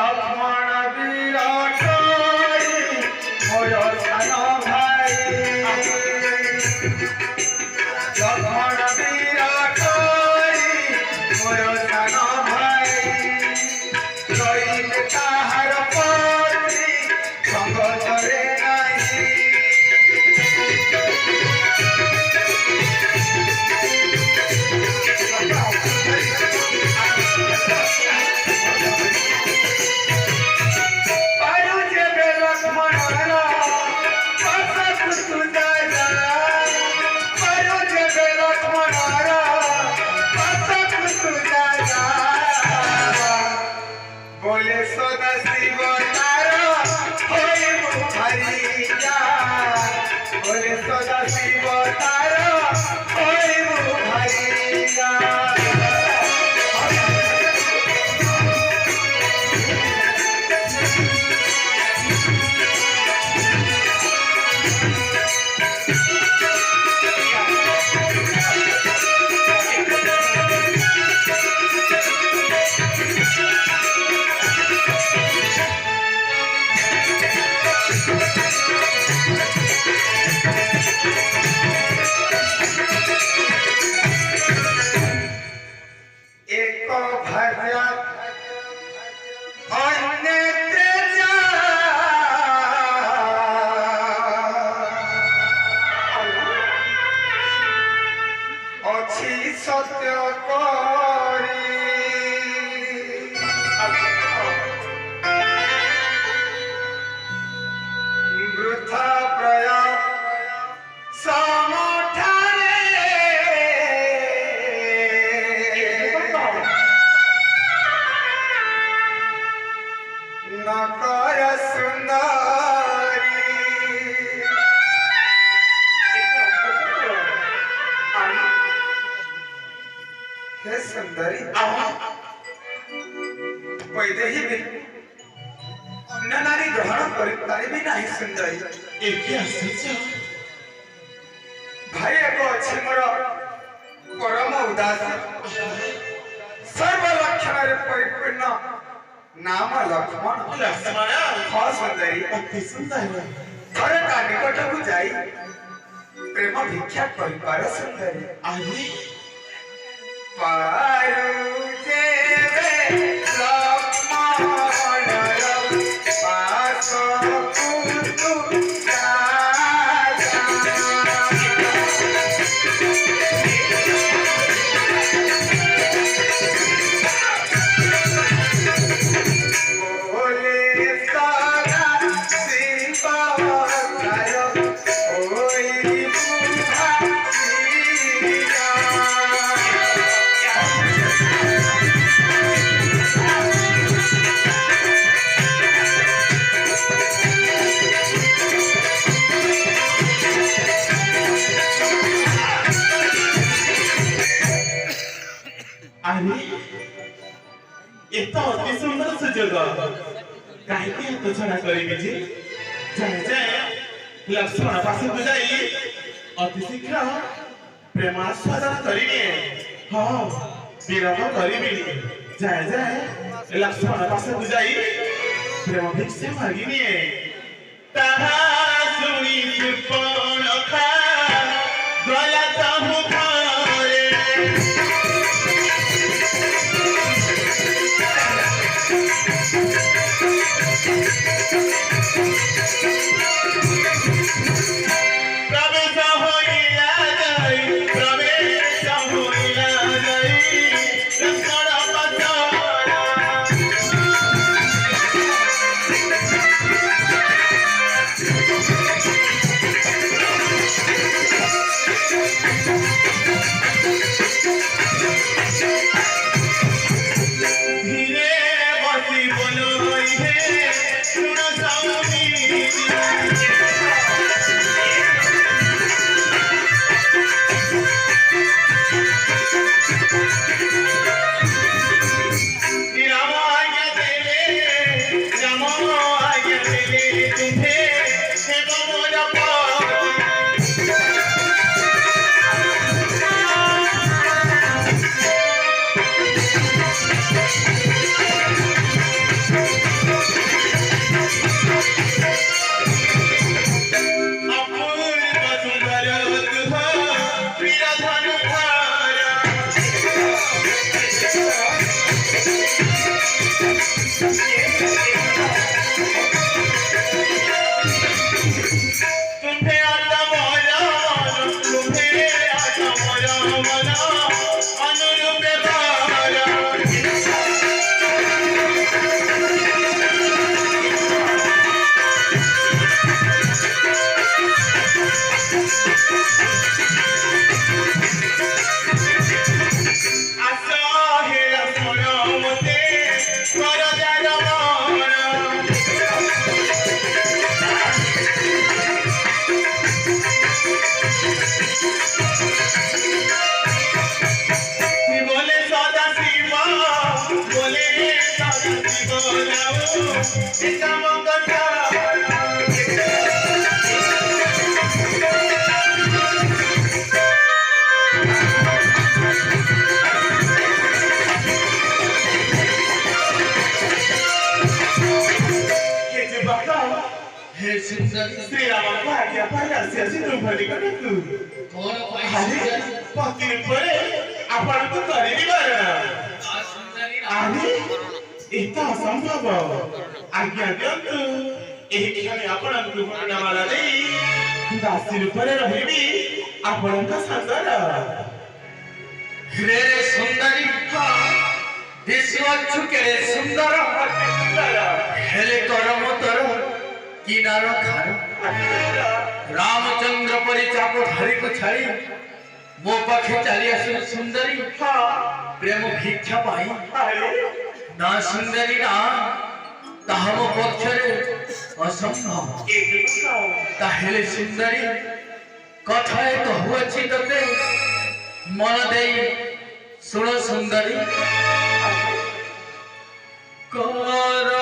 लक्ष्मण विराट मोर सान भाई लक्ष्मण विराट मोर सान भाई रही ताहार पत्नी संग करे नहीं बोले सदा शिव तारा होई मुखारी जा बोले सदा शिव तारा होई मुखारी जा एक भजा अन्य तेजा अच्छी सत्य करी वृथा प्रयास नकर सुंदरी हे सुंदरी पहले ही भी अन्य नारी ग्रहण करी नहीं सुंदरी भाई एक अच्छी मोर परम उदास सर्व लक्षण परिपूर्ण नाम लक्ष्मण लक्ष्मण हाँ सुंदरी अति सुंदर घर का निकट को जाई प्रेम भिक्षा कर सुंदरी आदि पारू जेवे लक्ष्मण पास कुतु अरे ये तो अति सुंदर सुजोग कहीं तो छड़ा करेंगे जी जाए जाए लक्ष्मण पास को जाई अति शीघ्र प्रेमास्वादन करिए हाँ विरह करिबी जाए जाए लक्ष्मण पास को जाई प्रेम भिक्षा मागिनिए ताहा सुनी सुपर्णखा गला ताहु भारे हे सुंदरी ଶ୍ରୀରାମଙ୍କ ଆଜ୍ଞା ପାଇଁ ଆସି ଆସି ଦୁର୍ଭାଗ୍ୟ କରନ୍ତୁ। कौन पाई ଆରେ सुंदरी ପତି ରୂପରେ ଆପଣଙ୍କୁ କରିବି ବାରଣ। आ सुंदरी ଆରେ ଏତ ଅସମ୍ଭବ। ଆଜ୍ଞା ଦିଅନ୍ତୁ ଏହି କ୍ଷଣି ଆପଣଙ୍କୁ ବର୍ଣ୍ଣମାଳା ଦେଇ ଦାସୀ ରୂପରେ ରହିବି ଆପଣଙ୍କ ସାଙ୍ଗର। रे सुंदरी दिसवच्छु केरे सुंदर हेले करम तर किनार खार रामचंद्र परी चाप धारी को छाड़ी मो पाखे चली आसु सुंदरी प्रेम भिक्षा पाई ना सुंदरी ना ताहा मो पक्षरे असंभव ताहेले सुंदरी कथाए कहुअछि तते मन देई सुन सुंदरी कर